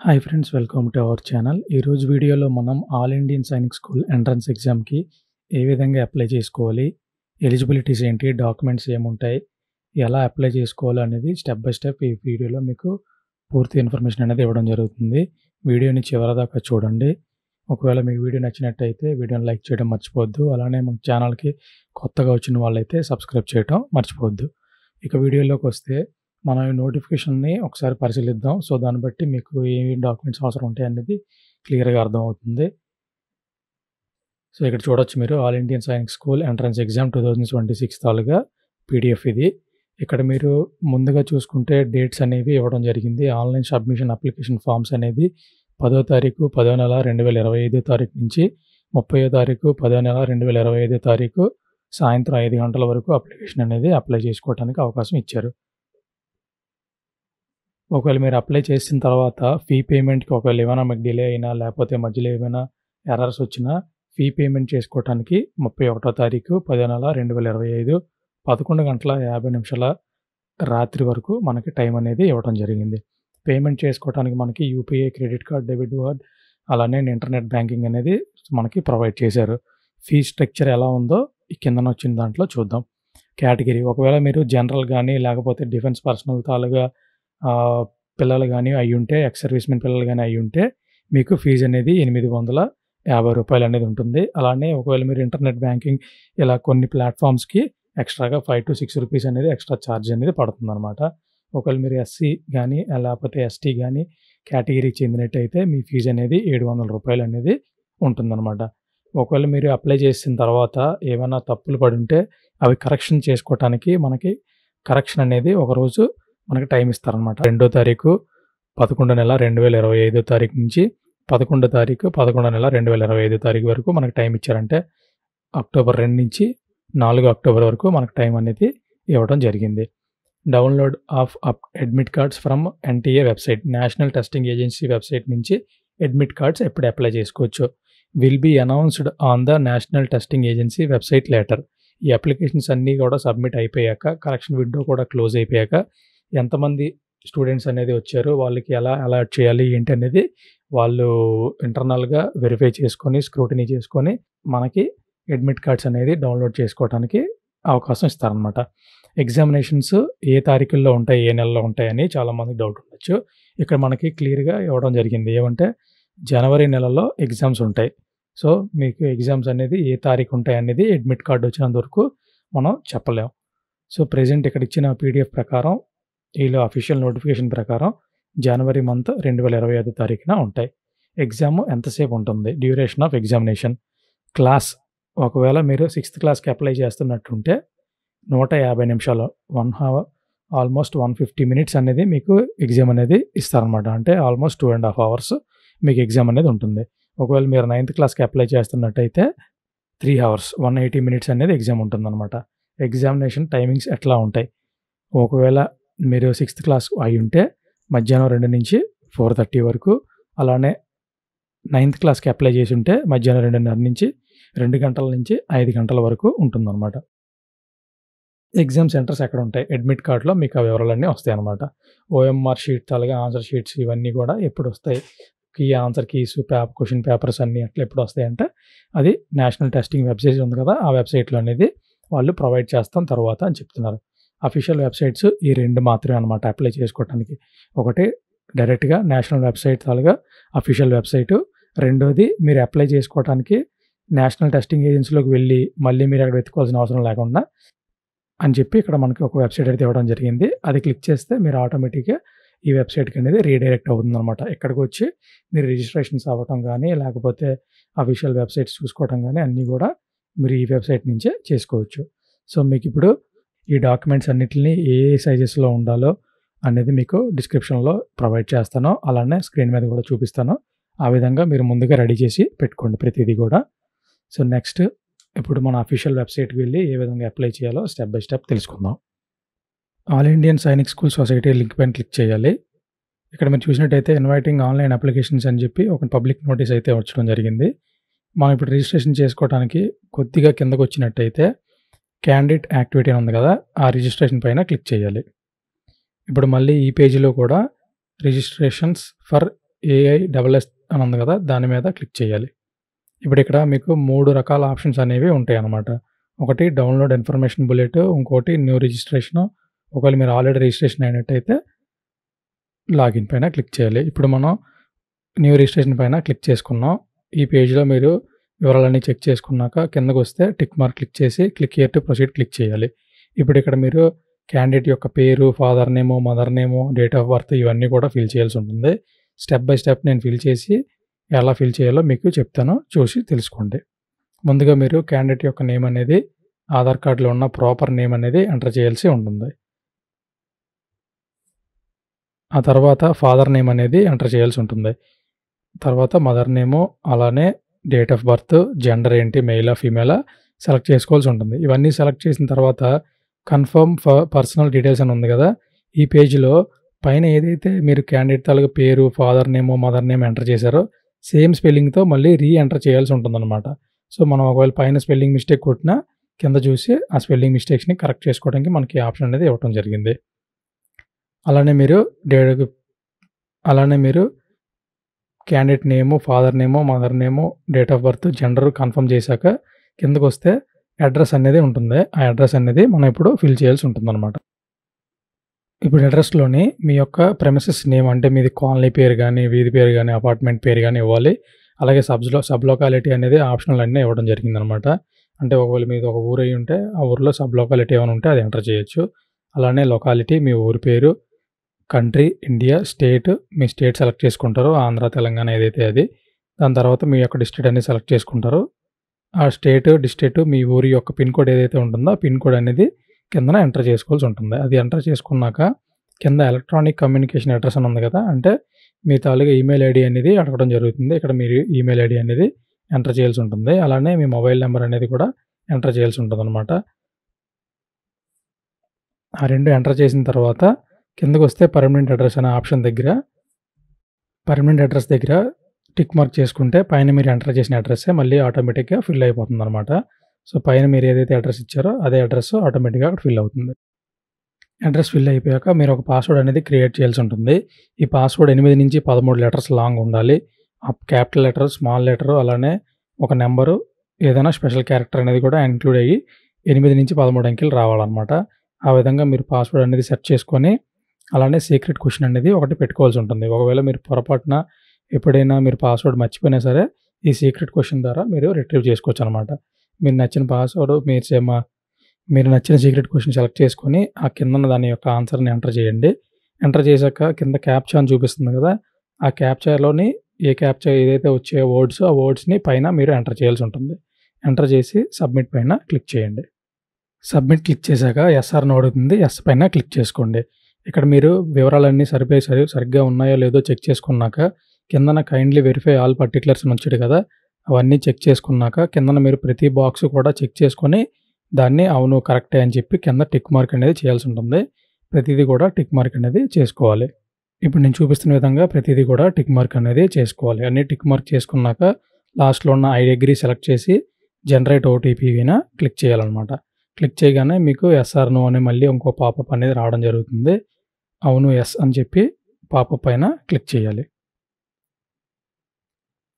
Hi friends, welcome to our channel. ఈరోజు వీడియోలో మనం all Indian Sainik school entrance ఎగ్జామ్కి ఏ విధంగా అప్లై చేసుకోవాలి, ఎలిజిబిలిటీస్ ఏంటి, డాక్యుమెంట్స్ ఏముంటాయి, ఎలా అప్లై చేసుకోవాలి అనేది స్టెప్ బై స్టెప్ ఈ వీడియోలో మీకు పూర్తి ఇన్ఫర్మేషన్ అనేది ఇవ్వడం జరుగుతుంది. వీడియోని చివరిదాకా చూడండి. ఒకవేళ మీకు వీడియో నచ్చినట్టయితే వీడియోని లైక్ చేయడం మర్చిపోవద్దు. అలానే మన ఛానల్కి కొత్తగా వచ్చిన వాళ్ళైతే సబ్స్క్రైబ్ చేయడం మర్చిపోవద్దు. ఇక వీడియోలోకి వస్తే మనం ఈ నోటిఫికేషన్ని ఒకసారి పరిశీలిద్దాం. సో దాన్ని బట్టి మీకు ఏ డాక్యుమెంట్స్ అవసరం ఉంటాయి అనేది క్లియర్గా అర్థమవుతుంది. సో ఇక్కడ చూడొచ్చు మీరు all Indian Sainik school entrance exam 2026 తాలుగా పీడిఎఫ్ ఇది. ఇక్కడ మీరు ముందుగా చూసుకుంటే డేట్స్ అనేవి ఇవ్వడం జరిగింది. ఆన్లైన్ సబ్మిషన్ అప్లికేషన్ ఫామ్స్ అనేది 10వ తారీఖు 10వ నెల 2025 తారీఖు నుంచి 30వ తారీఖు 10వ నెల 2025 తారీఖు సాయంత్రం 5 గంటల వరకు అప్లికేషన్ అనేది అప్లై చేసుకోవడానికి అవకాశం ఇచ్చారు. ఒకవేళ మీరు అప్లై చేసిన తర్వాత ఫీ పేమెంట్‌కి ఒకవేళ ఏమైనా మీకు డిలే అయినా లేకపోతే మధ్యలో ఏమైనా ఎర్రర్స్ వచ్చినా ఫీ పేమెంట్ చేసుకోవటానికి 31వ తారీఖు 10వ నెల 2025 11 గంటల 50 నిమిషాల రాత్రి వరకు మనకి టైం అనేది ఇవ్వడం జరిగింది. పేమెంట్ చేసుకోవడానికి మనకి UPI, credit card, debit card అలానే ఇంటర్నెట్ బ్యాంకింగ్ అనేది మనకి ప్రొవైడ్ చేశారు. ఫీ స్ట్రక్చర్ ఎలా ఉందో ఈ కిందన వచ్చిన దాంట్లో చూద్దాం. కేటగిరీ ఒకవేళ మీరు జనరల్ కానీ లేకపోతే డిఫెన్స్ పర్సనల్ తాలుగా పిల్లలు కానీ అయ్యుంటే, ఎక్స్ సర్వీస్‌మెన్ పిల్లలు కానీ అయ్యుంటే మీకు ఫీజు అనేది రూ. 850 అనేది ఉంటుంది. అలానే ఒకవేళ మీరు ఇంటర్నెట్ బ్యాంకింగ్ ఇలా కొన్ని ప్లాట్‌ఫామ్స్‌కి ఎక్స్ట్రాగా ₹5-6 అనేది ఎక్స్ట్రా ఛార్జ్ అనేది పడుతుందనమాట. ఒకవేళ మీరు ఎస్సీ కానీ లేకపోతే ఎస్టీ కానీ కేటగిరీకి చెందినట్టయితే మీ ఫీజు అనేది ₹700 అనేది ఉంటుందన్నమాట. ఒకవేళ మీరు అప్లై చేసిన తర్వాత ఏమైనా తప్పులు పడుంటే అవి కరెక్షన్ చేసుకోవటానికి మనకి కరెక్షన్ అనేది ఒకరోజు మనకి టైం ఇస్తారనమాట. 2వ తారీఖు 11 నెల 2025 తారీఖు నుంచి 11 తారీఖు 11 నెల 2025 తారీఖు వరకు మనకు టైం ఇచ్చారంటే అక్టోబర్ 2 నుంచి 4 అక్టోబర్ వరకు మనకు టైం అనేది ఇవ్వడం జరిగింది. Download of admit cards from NTA website, national testing agency website నుంచి అడ్మిట్ కార్డ్స్ ఎప్పుడు అప్లై చేసుకోవచ్చు. Will be announced on the national testing agency website later. ఈ అప్లికేషన్స్ అన్నీ కూడా సబ్మిట్ అయిపోయాక, కరెక్షన్ విండో కూడా క్లోజ్ అయిపోయాక ఎంతమంది స్టూడెంట్స్ అనేది వచ్చారు, వాళ్ళకి ఎలా అలాట్ చేయాలి ఏంటి అనేది వాళ్ళు ఇంటర్నల్‌గా వెరిఫై చేసుకొని, స్క్రూటినీ చేసుకొని మనకి అడ్మిట్ కార్డ్స్ అనేది డౌన్లోడ్ చేసుకోవడానికి అవకాశం ఇస్తారనమాట. ఎగ్జామినేషన్స్ ఏ తారీఖుల్లో ఉంటాయి, ఏ నెలలో ఉంటాయని చాలామందికి డౌట్ ఉండొచ్చు. ఇక్కడ మనకి క్లియర్‌గా ఇవ్వడం జరిగింది. ఏమంటే జనవరి నెలలో ఎగ్జామ్స్ ఉంటాయి. సో మీకు ఎగ్జామ్స్ అనేది ఏ తారీఖు ఉంటాయి అనేది అడ్మిట్ కార్డ్ వచ్చినంత వరకు మనం చెప్పలేం. సో ప్రెజెంట్ ఇక్కడ ఇచ్చిన పీడిఎఫ్ ప్రకారం వీళ్ళ అఫీషియల్ నోటిఫికేషన్ ప్రకారం జనవరి మంత్ 2025 తారీఖున ఉంటాయి. ఎగ్జామ్ ఎంతసేపు ఉంటుంది, డ్యూరేషన్ ఆఫ్ ఎగ్జామినేషన్, క్లాస్ ఒకవేళ మీరు 6th క్లాస్‌కి అప్లై చేస్తున్నట్టుంటే 150 నిమిషాలు, 1 అవర్ ఆల్మోస్ట్ 150 మినిట్స్ అనేది మీకు ఎగ్జామ్ అనేది ఇస్తారనమాట. అంటే ఆల్మోస్ట్ 2.5 అవర్స్ మీకు ఎగ్జామ్ అనేది ఉంటుంది. ఒకవేళ మీరు 9th క్లాస్‌కి అప్లై చేస్తున్నట్టయితే 3 అవర్స్ 180 మినిట్స్ అనేది ఎగ్జామ్ ఉంటుందన్నమాట. ఎగ్జామినేషన్ టైమింగ్స్ ఎట్లా ఉంటాయి, ఒకవేళ మీరు 6th క్లాస్ అయ్యుంటే మధ్యాహ్నం 2 నుంచి 4:30 వరకు, అలానే 9th క్లాస్‌కి అప్లై చేసి ఉంటే మధ్యాహ్నం 2:30 నుంచి 2 గంటల నుంచి 5 గంటల వరకు ఉంటుందన్నమాట. ఎగ్జామ్ సెంటర్స్ ఎక్కడ ఉంటాయి, అడ్మిట్ కార్డ్‌లో మీకు ఆ వివరాలన్నీ వస్తాయన్నమాట. ఓఎంఆర్ షీట్ తాలుగా ఆన్సర్ షీట్స్ ఇవన్నీ కూడా ఎప్పుడు వస్తాయి, ఆన్సర్ కీస్, క్వెషన్ పేపర్స్ అన్నీ అట్లా ఎప్పుడు వస్తాయంటే అది నేషనల్ టెస్టింగ్ వెబ్సైట్ ఉంది కదా, ఆ వెబ్సైట్‌లో అనేది వాళ్ళు ప్రొవైడ్ చేస్తాం తర్వాత అని చెప్తున్నారు. అఫీషియల్ వెబ్సైట్స్ ఈ 2 మాత్రమే అనమాట అప్లై చేసుకోవటానికి. ఒకటి డైరెక్ట్‌గా నేషనల్ వెబ్సైట్ తాలుగా అఫీషియల్ వెబ్సైటు, రెండోది మీరు అప్లై చేసుకోవటానికి నేషనల్ టెస్టింగ్ ఏజెన్సీలోకి వెళ్ళి మళ్ళీ మీరు అక్కడ వెతుక్కోవాల్సిన అవసరం లేకుండా అని చెప్పి ఇక్కడ మనకి ఒక వెబ్సైట్ అయితే ఇవ్వడం జరిగింది. అది క్లిక్ చేస్తే మీరు ఆటోమేటిక్‌గా ఈ వెబ్సైట్‌కి అనేది రీడైరెక్ట్ అవుతుందనమాట. ఇక్కడికి వచ్చి మీరు రిజిస్ట్రేషన్స్ అవ్వటం కానీ లేకపోతే అఫీషియల్ వెబ్సైట్స్ చూసుకోవటం కానీ అన్నీ కూడా మీరు ఈ వెబ్సైట్ నుంచే చేసుకోవచ్చు. సో మీకు ఇప్పుడు ఈ డాక్యుమెంట్స్ అన్నిటిని ఏ సైజెస్‌లో ఉండాలో అనేది మీకు డిస్క్రిప్షన్‌లో ప్రొవైడ్ చేస్తాను. అలానే స్క్రీన్ మీద కూడా చూపిస్తాను. ఆ విధంగా మీరు ముందుగా రెడీ చేసి పెట్టుకోండి ప్రతిదీ కూడా. సో నెక్స్ట్ ఇప్పుడు మన అఫీషియల్ వెబ్సైట్‌కి వెళ్ళి ఏ విధంగా అప్లై చేయాలో స్టెప్ బై స్టెప్ తెలుసుకుందాం. All Indian Sainik school society link పైన క్లిక్ చేయాలి. ఇక్కడ మీరు చూసినట్టయితే ఇన్వైటింగ్ ఆన్లైన్ అప్లికేషన్స్ అని చెప్పి ఒక పబ్లిక్ నోటీస్ అయితే వచ్చడం జరిగింది. మనం ఇప్పుడు రిజిస్ట్రేషన్ చేసుకోవడానికి కొద్దిగా కిందకు వచ్చినట్టయితే క్యాండిడేట్ యాక్టివిటీ అని ఉంది కదా, ఆ రిజిస్ట్రేషన్ పైన క్లిక్ చేయాలి. ఇప్పుడు మళ్ళీ ఈ పేజీలో కూడా రిజిస్ట్రేషన్స్ ఫర్ AISS అని ఉంది కదా! దాని మీద క్లిక్ చేయాలి. ఇప్పుడిక్కడ మీకు 3 రకాల ఆప్షన్స్ అనేవి ఉంటాయన్నమాట. ఒకటి డౌన్‌లోడ్ ఇన్ఫర్మేషన్ బుల్లెట్, ఇంకోటి న్యూ రిజిస్ట్రేషను. ఒకవేళ మీరు ఆల్రెడీ రిజిస్ట్రేషన్ అయినట్టయితే లాగిన్ పైన క్లిక్ చేయాలి. ఇప్పుడు మనం న్యూ రిజిస్ట్రేషన్ పైన క్లిక్ చేసుకున్నాం. ఈ పేజ్‌లో మీరు వివరాలన్నీ చెక్ చేసుకున్నాక కిందకొస్తే టిక్ మార్క్ క్లిక్ చేసి click here to proceed click చేయాలి. ఇప్పుడిక్కడ మీరు క్యాండిడేట్ యొక్క పేరు, father name, mother name, date of birth ఇవన్నీ కూడా ఫిల్ చేయాల్సి ఉంటుంది. స్టెప్ బై స్టెప్ నేను ఫిల్ చేసి ఎలా ఫిల్ చేయాలో మీకు చెప్తాను. చూసి తెలుసుకోండి. ముందుగా మీరు క్యాండిడేట్ యొక్క నేమ్ అనేది ఆధార్ కార్డ్‌లో ఉన్న ప్రాపర్ నేమ్ అనేది ఎంటర్ చేయాల్సి ఉంటుంది. ఆ తర్వాత ఫాదర్ నేమ్ అనేది ఎంటర్ చేయాల్సి ఉంటుంది. తర్వాత మదర్ నేము, అలానే డేట్ ఆఫ్ బర్త్, జెండర్ ఏంటి మెయిలా, ఫీమేలా సెలెక్ట్ చేసుకోవాల్సి ఉంటుంది. ఇవన్నీ సెలెక్ట్ చేసిన తర్వాత కన్ఫర్మ్ పర్సనల్ డీటెయిల్స్ అని ఉంది కదా! ఈ పేజ్‌లో పైన ఏదైతే మీరు క్యాండిడేట్ తాలూకా పేరు, father name, mother name enter చేశారో సేమ్ స్పెల్లింగ్‌తో మళ్ళీ ఎంటర్ చేయాల్సి ఉంటుందన్నమాట. సో, మనం ఒకవేళ పైన స్పెల్లింగ్ మిస్టేక్ కొట్టినా కింద చూసి ఆ స్పెల్లింగ్ మిస్టేక్స్‌ని కరెక్ట్ చేసుకోవడానికి మనకి ఆప్షన్ అనేది ఇవ్వటం జరిగింది. అలానే మీరు candidate name, father name, mother name, date of birth, gender confirm చేశాక కిందకొస్తే అడ్రస్ అనేది ఉంటుంది. ఆ అడ్రస్ అనేది మనం ఇప్పుడు ఫిల్ చేయాల్సి ఉంటుందన్నమాట. ఇప్పుడు అడ్రస్‌లోని మీ యొక్క ప్రెమిసెస్ నేమ్ అంటే మీది కాలనీ పేరు గాని, వీధి పేరు గాని, అపార్ట్మెంట్ పేరు గాని ఇవ్వాలి. అలాగే సబ్ లొకాలిటీ అనేది ఆప్షనల్ అన్నీ ఇవ్వడం జరిగిందనమాట. అంటే ఒకవేళ మీది ఒక ఊరు అయ్యి ఉంటే ఆ ఊర్లో సబ్ లొకాలిటీ ఏమైనా ఉంటే అది ఎంటర్ చేయొచ్చు. అలానే లొకాలిటీ మీ ఊరి పేరు, కంట్రీ ఇండియా, స్టేట్ మీ స్టేట్ సెలెక్ట్ చేసుకుంటారు. ఆంధ్ర, తెలంగాణ ఏదైతే అది. దాని తర్వాత మీ యొక్క డిస్ట్రిక్ట్ అనేది సెలెక్ట్ చేసుకుంటారు. ఆ స్టేట్, డిస్ట్రిక్ట్ మీ ఊరి యొక్క పిన్ కోడ్ ఏదైతే ఉంటుందో ఆ పిన్ కోడ్ అనేది కిందన ఎంటర్ చేసుకోవాల్సి ఉంటుంది. అది ఎంటర్ చేసుకున్నాక కింద ఎలక్ట్రానిక్ కమ్యూనికేషన్ అడ్రస్ అని ఉంది కదా! అంటే మీ తాలూకా ఈమెయిల్ ఐడీ అనేది అడగడం జరుగుతుంది. ఇక్కడ మీరు ఈమెయిల్ ఐడీ అనేది ఎంటర్ చేయాల్సి ఉంటుంది. అలానే మీ మొబైల్ నెంబర్ అనేది కూడా ఎంటర్ చేయాల్సి ఉంటుందన్నమాట. ఆ 2 ఎంటర్ చేసిన తర్వాత కిందకొస్తే పర్మనెంట్ అడ్రస్ అనే ఆప్షన్ దగ్గర పర్మనెంట్ అడ్రస్ దగ్గర టిక్ మార్క్ చేసుకుంటే పైన మీరు ఎంటర్ చేసిన అడ్రస్సే మళ్ళీ ఆటోమేటిక్‌గా ఫిల్ అయిపోతుందన్నమాట. సో, పైన మీరు ఏదైతే అడ్రస్ ఇచ్చారో అదే అడ్రస్ ఆటోమేటిక్‌గా అక్కడ ఫిల్ అవుతుంది. అడ్రస్ ఫిల్ అయిపోయాక మీరు ఒక పాస్వర్డ్ అనేది క్రియేట్ చేయాల్సి ఉంటుంది. ఈ పాస్వర్డ్ 8-13 లెటర్స్ లాంగ్ ఉండాలి. క్యాపిటల్ లెటర్, స్మాల్ లెటర్ అలానే ఒక నంబరు ఏదైనా స్పెషల్ క్యారెక్టర్ అనేది కూడా ఇంక్లూడ్ అయ్యి 8-13 అంకెలు రావాలన్నమాట. ఆ విధంగా మీరు పాస్వర్డ్ అనేది సెట్ చేసుకొని అలానే సీక్రెట్ క్వెషన్ అనేది ఒకటి పెట్టుకోవాల్సి ఉంటుంది. ఒకవేళ మీరు పొరపాటున ఎప్పుడైనా మీరు పాస్వర్డ్ మర్చిపోయినా సరే ఈ సీక్రెట్ క్వెషన్ ద్వారా మీరు రిట్రీవ్ చేసుకోవచ్చనమాట. మీరు నచ్చిన పాస్వర్డ్ మీరు నచ్చిన సీక్రెట్ క్వెషన్ సెలెక్ట్ చేసుకొని ఆ కిందన దాని యొక్క ఆన్సర్‌ని ఎంటర్ చేయండి. ఎంటర్ చేశాక కింద క్యాప్చా అని చూపిస్తుంది కదా! ఆ క్యాప్చాలోని ఏ క్యాప్చా ఏదైతే వచ్చే వర్డ్స్ ఆ వర్డ్స్‌ని పైన మీరు ఎంటర్ చేయాల్సి ఉంటుంది. ఎంటర్ చేసి సబ్మిట్ పైన క్లిక్ చేయండి. సబ్మిట్ క్లిక్ చేశాక యెస్ ఆర్ నో అడుగుతుంది. యెస్ పైన క్లిక్ చేసుకోండి. ఇక్కడ మీరు వివరాలన్నీ సరిగ్గా ఉన్నాయో లేదో చెక్ చేసుకున్నాక కిందన కైండ్లీ వెరిఫై ఆల్ పర్టిక్యులర్స్ అని వచ్చాడు కదా! అవన్నీ చెక్ చేసుకున్నాక కిందన మీరు ప్రతి బాక్స్ కూడా చెక్ చేసుకొని దాన్ని అవును కరెక్టే అని చెప్పి కింద టిక్ మార్క్ అనేది చేయాల్సి ఉంటుంది. ప్రతిదీ కూడా టిక్ మార్క్ అనేది చేసుకోవాలి. ఇప్పుడు నేను చూపిస్తున్న విధంగా ప్రతిదీ కూడా టిక్ మార్క్ అనేది చేసుకోవాలి. అన్నీ టిక్ మార్క్ చేసుకున్నాక లాస్ట్‌లో ఉన్న ఐ అగ్రీ సెలెక్ట్ చేసి జనరేట్ ఓటీపీ మీద క్లిక్ చేయాలన్నమాట. క్లిక్ చేయగానే మీకు యెస్ ఆర్ నో అని మళ్ళీ ఇంకో పాపప్ అనేది రావడం జరుగుతుంది. అవును యెస్ అని చెప్పి పాపప్ పైన క్లిక్ చేయాలి.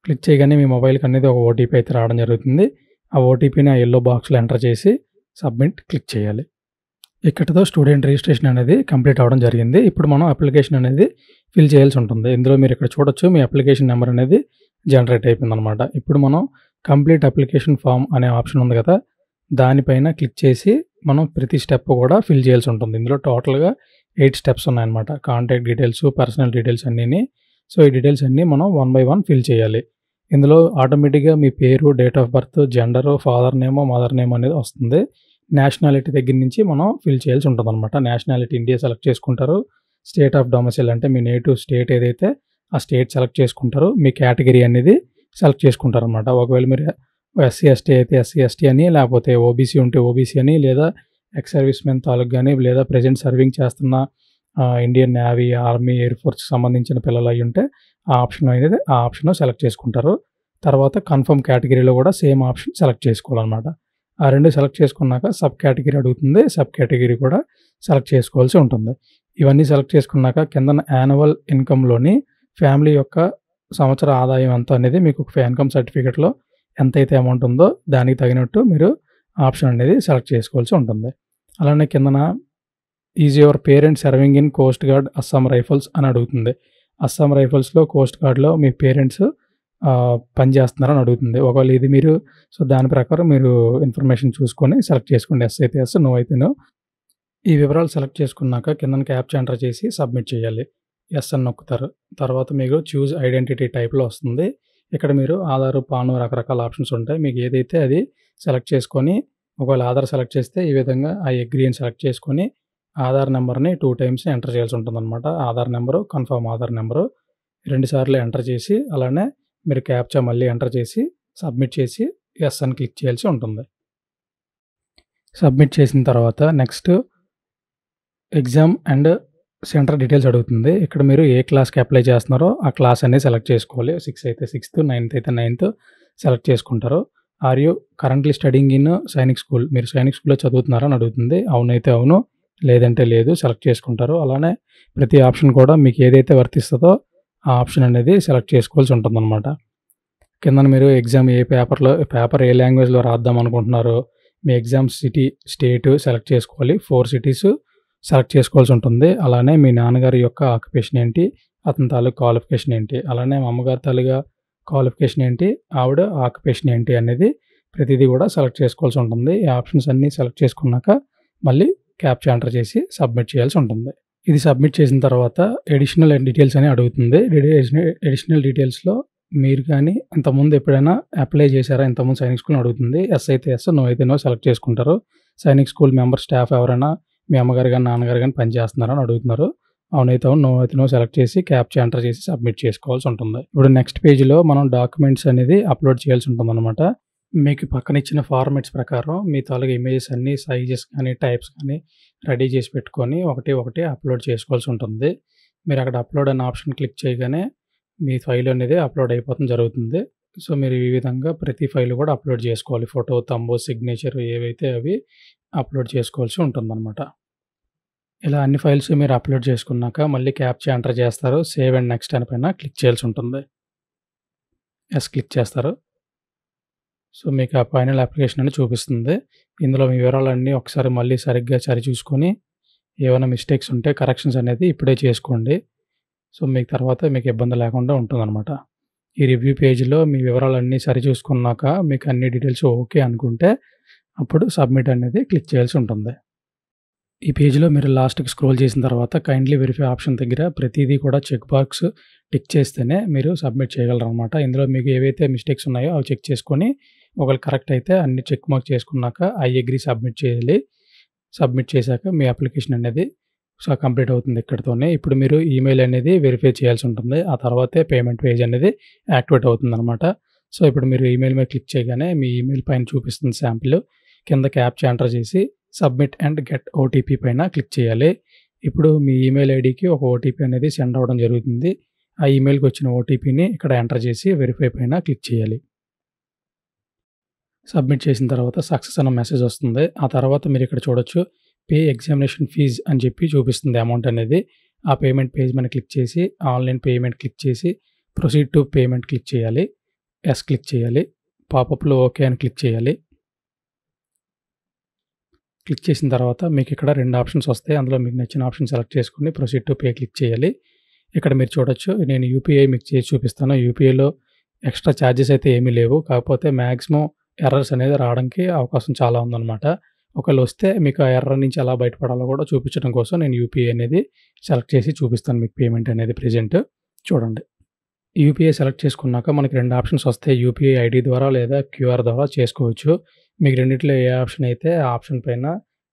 క్లిక్ చేయగానే మీ మొబైల్‌కి అనేది ఒక ఓటీపీ అయితే రావడం జరుగుతుంది. ఆ ఓటీపీని ఆ యెల్లో బాక్స్‌లో ఎంటర్ చేసి సబ్మిట్ క్లిక్ చేయాలి. ఇక్కడితో స్టూడెంట్ రిజిస్ట్రేషన్ అనేది కంప్లీట్ అవ్వడం జరిగింది. ఇప్పుడు మనం అప్లికేషన్ అనేది ఫిల్ చేయాల్సి ఉంటుంది. ఇందులో మీరు ఇక్కడ చూడొచ్చు మీ అప్లికేషన్ నెంబర్ అనేది జనరేట్ అయిపోయిందనమాట. ఇప్పుడు మనం కంప్లీట్ అప్లికేషన్ ఫార్మ్ అనే ఆప్షన్ ఉంది కదా! దానిపైన క్లిక్ చేసి మనం ప్రతి స్టెప్ కూడా ఫిల్ చేయాల్సి ఉంటుంది. ఇందులో టోటల్‌గా 8 స్టెప్స్ ఉన్నాయన్నమాట. కాంటాక్ట్ డీటెయిల్స్, పర్సనల్ డీటెయిల్స్ అన్నీని. సో, ఈ డీటెయిల్స్ అన్నీ మనం వన్ బై వన్ ఫిల్ చేయాలి. ఇందులో ఆటోమేటిక్‌గా మీ పేరు, date of birth, gender, father name, mother name అనేది వస్తుంది. నేషనాలిటీ దగ్గర నుంచి మనం ఫిల్ చేయాల్సి ఉంటుందన్నమాట. నేషనాలిటీ ఇండియా సెలెక్ట్ చేసుకుంటారు. స్టేట్ ఆఫ్ డొమిసైల్ అంటే మీ నేటివ్ స్టేట్ ఏదైతే ఆ స్టేట్ సెలెక్ట్ చేసుకుంటారు. మీ కేటగిరీ అనేది సెలెక్ట్ చేసుకుంటారనమాట. ఒకవేళ మీరు ఎస్సీ, ఎస్టీ అయితే ఎస్సీ, ఎస్టీ అని లేకపోతే ఓబీసీ ఉంటే ఓబీసీ అని లేదా ఎక్స్ సర్వీస్ మెన్ తాలూకు గాని లేదా ప్రెజెంట్ సర్వింగ్ చేస్తున్న ఇండియన్ నేవీ, ఆర్మీ, ఎయిర్ ఫోర్స్‌కి సంబంధించిన పిల్లలు అయ్యుంటే ఆ ఆప్షన్ సెలెక్ట్ చేసుకుంటారు. తర్వాత కన్ఫర్మ్ కేటగిరీలో కూడా సేమ్ ఆప్షన్ సెలెక్ట్ చేసుకోవాలన్నమాట. ఆ 2 సెలెక్ట్ చేసుకున్నాక సబ్ కేటగిరీ అడుగుతుంది. సబ్ కేటగిరీ కూడా సెలెక్ట్ చేసుకోవాల్సి ఉంటుంది. ఇవన్నీ సెలెక్ట్ చేసుకున్నాక కిందన యాన్యువల్ ఇన్‌కమ్‌లోని ఫ్యామిలీ యొక్క సంవత్సర ఆదాయం ఎంత అనేది మీకు ఇన్‌కమ్ సర్టిఫికేట్‌లో ఎంతైతే అమౌంట్ ఉందో దానికి తగినట్టు మీరు ఆప్షన్ అనేది సెలెక్ట్ చేసుకోవాల్సి ఉంటుంది. అలానే కిందన is your parent serving in coast guard Assam rifles అని అడుగుతుంది. అస్సాం రైఫిల్స్‌లో కోస్ట్ గార్డ్‌లో మీ పేరెంట్స్ పనిచేస్తున్నారని అడుగుతుంది. ఒకవేళ ఇది మీరు దాని ప్రకారం మీరు ఇన్ఫర్మేషన్ చూసుకొని సెలెక్ట్ చేసుకోండి. యెస్ అయితే యెస్, నో అయితే నో. ఈ వివరాలు సెలెక్ట్ చేసుకున్నాక కిందన క్యాప్చా ఎంటర్ చేసి సబ్మిట్ చేయాలి. యెస్ అని నొక్కుతారు. తర్వాత మీకు చూజ్ ఐడెంటిటీ టైప్‌లో వస్తుంది. ఇక్కడ మీరు ఆధారు, పాను రకరకాల ఆప్షన్స్ ఉంటాయి. మీకు ఏదైతే అది సెలెక్ట్ చేసుకొని ఒకవేళ ఆధార్ సెలెక్ట్ చేస్తే ఈ విధంగా ఐ అగ్రీ అని సెలెక్ట్ చేసుకొని ఆధార్ నంబర్‌ని 2 టైమ్స్ ఎంటర్ చేయాల్సి ఉంటుందన్నమాట. Aadhaar number, confirm Aadhaar number 2 సార్లు ఎంటర్ చేసి అలానే మీరు క్యాప్చా మళ్ళీ ఎంటర్ చేసి సబ్మిట్ చేసి యెస్ అని క్లిక్ చేయాల్సి ఉంటుంది. సబ్మిట్ చేసిన తర్వాత next exam and centre details అడుగుతుంది. ఇక్కడ మీరు ఏ క్లాస్‌కి అప్లై చేస్తున్నారో ఆ క్లాస్ అనేది సెలెక్ట్ చేసుకోవాలి. 6 అయితే 6థ్, 9థ్ అయితే 9థ్ సెలెక్ట్ చేసుకుంటారు. Are you currently studying in Sainik school, మీరు సైనిక్ స్కూల్‌లో చదువుతున్నారా అని అడుగుతుంది. అవునైతే అవును, లేదంటే లేదు సెలెక్ట్ చేసుకుంటారు. అలానే ప్రతి ఆప్షన్ కూడా మీకు ఏదైతే వర్తిస్తదో ఆ ఆప్షన్ అనేది సెలెక్ట్ చేసుకోవాల్సి ఉంటుందన్నమాట. కిందన మీరు ఎగ్జామ్ ఏ పేపర్ ఏ లాంగ్వేజ్‌లో రాద్దాం అనుకుంటున్నారో మీ ఎగ్జామ్ సిటీ, స్టేట్ సెలెక్ట్ చేసుకోవాలి. 4 సిటీస్ సెలెక్ట్ చేసుకోవాల్సి ఉంటుంది. అలానే మీ నాన్నగారి యొక్క ఆక్యుపేషన్ ఏంటి, అతని తాలూకు క్వాలిఫికేషన్ ఏంటి, అలానే మా అమ్మగారి తాలూకా క్వాలిఫికేషన్ ఏంటి, ఆవిడ ఆక్యుపేషన్ ఏంటి అనేది ప్రతిదీ కూడా సెలెక్ట్ చేసుకోవాల్సి ఉంటుంది. ఈ ఆప్షన్స్ అన్నీ సెలెక్ట్ చేసుకున్నాక మళ్ళీ క్యాప్చా ఎంటర్ చేసి సబ్మిట్ చేయాల్సి ఉంటుంది. ఇది సబ్మిట్ చేసిన తర్వాత అడిషనల్ డీటెయిల్స్ అని అడుగుతుంది. అడిషనల్ డీటెయిల్స్‌లో మీరు కానీ ఇంతకుముందు ఎప్పుడైనా అప్లై చేశారా ఇంతకుముందు సైనిక్ స్కూల్ అని అడుగుతుంది. యెస్ అయితే యెస్, నో అయితే నో సెలెక్ట్ చేసుకుంటారు. సైనిక్ స్కూల్ మెంబర్ స్టాఫ్ ఎవరైనా మీ అమ్మగారు గాని, నాన్నగారు గాని పనిచేస్తున్నారా అని అడుగుతున్నారు. అవునైతే అవును, నో అయితే నో సెలెక్ట్ చేసి క్యాప్చా ఎంటర్ చేసి సబ్మిట్ చేసుకోవాల్సి ఉంటుంది. ఇప్పుడు నెక్స్ట్ పేజ్‌లో మనం డాక్యుమెంట్స్ అనేది అప్లోడ్ చేయాల్సి ఉంటుందన్నమాట. మీకు పక్కన ఇచ్చిన ఫార్మాట్స్ ప్రకారం మీ తాలూకా ఇమేజెస్ అన్నీ సైజెస్ కానీ, టైప్స్ కానీ రెడీ చేసి పెట్టుకొని ఒకటి అప్లోడ్ చేసుకోవాల్సి ఉంటుంది. మీరు అక్కడ అప్లోడ్ అనే ఆప్షన్ క్లిక్ చేయగానే మీ ఫైల్ అనేది అప్లోడ్ అయిపోవడం జరుగుతుంది. సో, మీరు ఈ విధంగా ప్రతి ఫైల్ కూడా అప్లోడ్ చేసుకోవాలి. ఫోటో, థంబ్, సిగ్నేచర్ ఏవైతే అవి అప్లోడ్ చేసుకోవాల్సి ఉంటుందన్నమాట. ఇలా అన్ని ఫైల్స్ మీరు అప్లోడ్ చేసుకున్నాక మళ్ళీ క్యాప్చా ఎంటర్ చేస్తారు. సేవ్ అండ్ నెక్స్ట్ అని పైన క్లిక్ చేయాల్సి ఉంటుంది. యెస్ క్లిక్ చేస్తారు. సో, మీకు ఆ ఫైనల్ అప్లికేషన్ అని చూపిస్తుంది. ఇందులో మీ వివరాలన్నీ ఒకసారి మళ్ళీ సరిగ్గా సరిచూసుకొని ఏమైనా మిస్టేక్స్ ఉంటే కరెక్షన్స్ అనేది ఇప్పుడే చేసుకోండి. సో, మీకు తర్వాత మీకు ఇబ్బంది లేకుండా ఉంటుందన్నమాట. ఈ రివ్యూ పేజ్‌లో మీ వివరాలన్నీ సరిచూసుకున్నాక మీకు అన్ని డీటెయిల్స్ ఓకే అనుకుంటే అప్పుడు సబ్మిట్ అనేది క్లిక్ చేయాల్సి ఉంటుంది. ఈ పేజ్‌లో మీరు లాస్ట్‌కి స్క్రోల్ చేసిన తర్వాత కైండ్లీ వెరిఫై ఆప్షన్ దగ్గర ప్రతీదీ కూడా చెక్ బాక్స్ టిక్ చేస్తేనే మీరు సబ్మిట్ చేయగలరనమాట. ఇందులో మీకు ఏవైతే మిస్టేక్స్ ఉన్నాయో అవి చెక్ చేసుకొని ఒకవేళ కరెక్ట్ అయితే అన్ని చెక్ మార్క్ చేసుకున్నాక ఐ అగ్రీ సబ్మిట్ చేయాలి. సబ్మిట్ చేశాక మీ అప్లికేషన్ అనేది కంప్లీట్ అవుతుంది ఇక్కడితోనే. ఇప్పుడు మీరు ఈమెయిల్ అనేది వెరిఫై చేయాల్సి ఉంటుంది. ఆ తర్వాతే పేమెంట్ పేజ్ అనేది యాక్టివేట్ అవుతుందనమాట. సో, ఇప్పుడు మీరు ఈమెయిల్ మీద క్లిక్ చేయగానే మీ ఈమెయిల్ పైన చూపిస్తుంది శాంపిల్. కింద క్యాప్చా ఎంటర్ చేసి సబ్మిట్ అండ్ గెట్ ఓటీపీ పైన క్లిక్ చేయాలి. ఇప్పుడు మీ ఈమెయిల్ ఐడీకి ఒక ఓటీపీ అనేది సెండ్ అవ్వడం జరుగుతుంది. ఆ ఈమెయిల్‌కి వచ్చిన ఓటీపీని ఇక్కడ ఎంటర్ చేసి వెరిఫై పైన క్లిక్ చేయాలి. సబ్మిట్ చేసిన తర్వాత సక్సెస్ అన్న మెసేజ్ వస్తుంది. ఆ తర్వాత మీరు ఇక్కడ చూడొచ్చు పే ఎగ్జామినేషన్ ఫీజ్ అని చెప్పి చూపిస్తుంది అమౌంట్ అనేది. ఆ పేమెంట్ పేజ్ మీద క్లిక్ చేసి ఆన్‌లైన్ పేమెంట్ క్లిక్ చేసి ప్రొసీడ్ టు పేమెంట్ క్లిక్ చేయాలి. యెస్ క్లిక్ చేయాలి. పాపప్‌లో ఓకే అని క్లిక్ చేయాలి. క్లిక్ చేసిన తర్వాత మీకు ఇక్కడ 2 ఆప్షన్స్ వస్తాయి. అందులో మీకు నచ్చిన ఆప్షన్ సెలెక్ట్ చేసుకొని ప్రొసీడ్ టు పే క్లిక్ చేయాలి. ఇక్కడ మీరు చూడొచ్చు నేను యూపీఐ మీకు చేసి చూపిస్తాను. యూపీఐలో ఎక్స్ట్రా చార్జెస్ అయితే ఏమీ లేవు. కాకపోతే మాక్సిమం ఎర్రర్స్ అనేది రావడానికి అవకాశం చాలా ఉందన్నమాట. ఒకవేళ వస్తే మీకు ఆ ఎర్రర్ నుంచి ఎలా బయటపడాలో కూడా చూపించడం కోసం నేను యూపీఐ అనేది సెలెక్ట్ చేసి చూపిస్తాను మీకు పేమెంట్ అనేది ప్రెజెంట్ చూడండి. యూపీఐ సెలెక్ట్ చేసుకున్నాక మనకి 2 ఆప్షన్స్ వస్తాయి. యూపీఐ ఐడీ ద్వారా లేదా క్యూఆర్ ద్వారా చేసుకోవచ్చు. మీకు రెండిట్లో ఏ ఆప్షన్ అయితే ఆ ఆప్షన్ పైన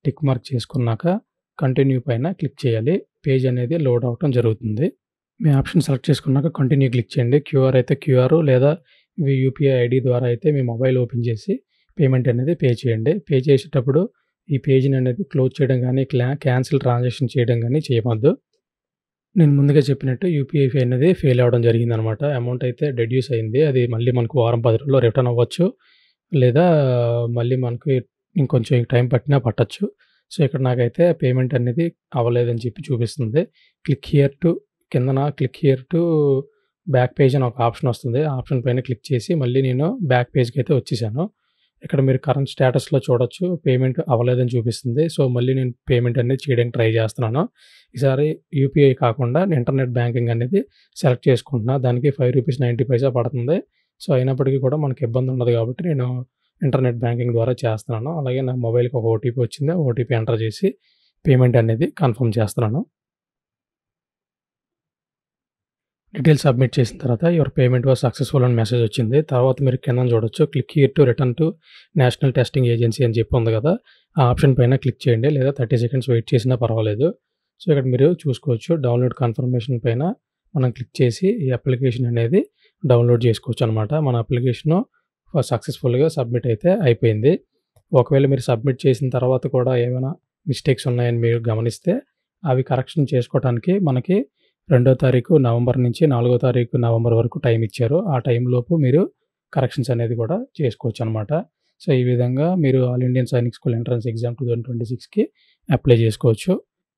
టిక్ మార్క్ చేసుకున్నాక కంటిన్యూ పైన క్లిక్ చేయాలి. పేజ్ అనేది లోడ్ అవ్వడం జరుగుతుంది. మీ ఆప్షన్ సెలెక్ట్ చేసుకున్నాక కంటిన్యూ క్లిక్ చేయండి. క్యూఆర్ అయితే క్యూఆర్ లేదా యూపీఐ ఐడీ ద్వారా అయితే మీ మొబైల్ ఓపెన్ చేసి పేమెంట్ అనేది పే చేయండి. పే చేసేటప్పుడు ఈ పేజ్‌ని అనేది క్లోజ్ చేయడం గానీ, క్యాన్సిల్ ట్రాన్సాక్షన్ చేయడం గానీ చేయవద్దు. నేను ముందుగా చెప్పినట్టు యూపీఐ అనేది ఫెయిల్ అవ్వడం జరిగిందనమాట. అమౌంట్ అయితే డెడ్యూస్ అయింది. అది మళ్ళీ మనకు వారం 10 రోజుల్లో రిటర్న్ అవ్వచ్చు. లేదా మళ్ళీ మనకి ఇంకొంచెం టైం పట్టినా పట్టొచ్చు. సో, ఇక్కడ నాకైతే పేమెంట్ అనేది అవ్వలేదని చెప్పి చూపిస్తుంది. Click here to back page అని ఒక ఆప్షన్ వస్తుంది. ఆ ఆప్షన్ పైన క్లిక్ చేసి మళ్ళీ నేను బ్యాక్ పేజ్‌కైతే వచ్చేసాను. ఇక్కడ మీరు కరెంట్ స్టేటస్‌లో చూడొచ్చు పేమెంట్ అవ్వలేదని చూపిస్తుంది. సో, మళ్ళీ నేను పేమెంట్ అనేది చేయడానికి ట్రై చేస్తున్నాను. ఈసారి యూపీఐ కాకుండా ఇంటర్నెట్ బ్యాంకింగ్ అనేది సెలెక్ట్ చేసుకుంటున్నా. దానికి రూ. 5.90 పడుతుంది. సో, అయినప్పటికీ కూడా మనకి ఇబ్బంది ఉండదు కాబట్టి నేను ఇంటర్నెట్ బ్యాంకింగ్ ద్వారా చేస్తున్నాను. అలాగే నా మొబైల్‌కి ఒక ఓటీపీ వచ్చింది. ఓటీపీ ఎంటర్ చేసి పేమెంట్ అనేది కన్ఫర్మ్ చేస్తున్నాను. డీటెయిల్స్ సబ్మిట్ చేసిన తర్వాత యువర్ పేమెంట్ వాస్ సక్సెస్‌ఫుల్ అని మెసేజ్ వచ్చింది. తర్వాత మీరు కిందన చూడొచ్చు click here to return to national testing agency అని చెప్పి ఉంది కదా! ఆ ఆప్షన్ పైన క్లిక్ చేయండి. లేదా 30 సెకండ్స్ వెయిట్ చేసినా పర్వాలేదు. సో, ఇక్కడ మీరు చూసుకోవచ్చు డౌన్‌లోడ్ కన్ఫర్మేషన్ పైన మనం క్లిక్ చేసి ఈ అప్లికేషన్ అనేది డౌన్‌లోడ్ చేసుకోవచ్చనమాట. మన అప్లికేషను సక్సెస్‌ఫుల్‌గా సబ్మిట్ అయితే అయిపోయింది. ఒకవేళ మీరు సబ్మిట్ చేసిన తర్వాత కూడా ఏమైనా మిస్టేక్స్ ఉన్నాయని మీరు గమనిస్తే అవి కరెక్షన్ చేసుకోవటానికి మనకి 2వ తారీఖు నవంబర్ నుంచి 4వ తారీఖు నవంబర్ వరకు టైం ఇచ్చారు. ఆ టైంలోపు మీరు కరెక్షన్స్ అనేది కూడా చేసుకోవచ్చనమాట. సో, ఈ విధంగా మీరు all Indian Sainik school entrance exam 2026కి అప్లై చేసుకోవచ్చు.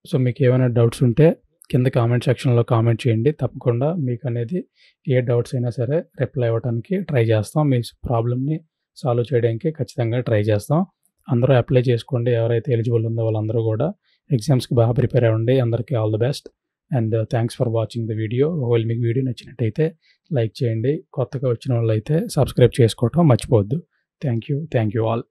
సో, మీకేమైనా డౌట్స్ ఉంటే కింద కామెంట్ సెక్షన్‌లో కామెంట్ చేయండి. తప్పకుండా మీకనేది ఏ డౌట్స్ అయినా సరే రిప్లై ఇవ్వడానికి ట్రై చేస్తాం. మీ ప్రాబ్లమ్‌ని సాల్వ్ చేయడానికి ఖచ్చితంగా ట్రై చేస్తాం. అందరూ అప్లై చేసుకోండి. ఎవరైతే ఎలిజిబుల్ ఉందో వాళ్ళందరూ కూడా ఎగ్జామ్స్‌కి బాగా ప్రిపేర్ అవ్వండి. అందరికీ all the best. And thanks for watching the video. ఒకవేళ మీకు వీడియో నచ్చినట్టయితే లైక్ చేయండి. కొత్తగా వచ్చిన వాళ్ళైతే సబ్స్క్రైబ్ చేసుకోవటం మర్చిపోవద్దు. Thank you all.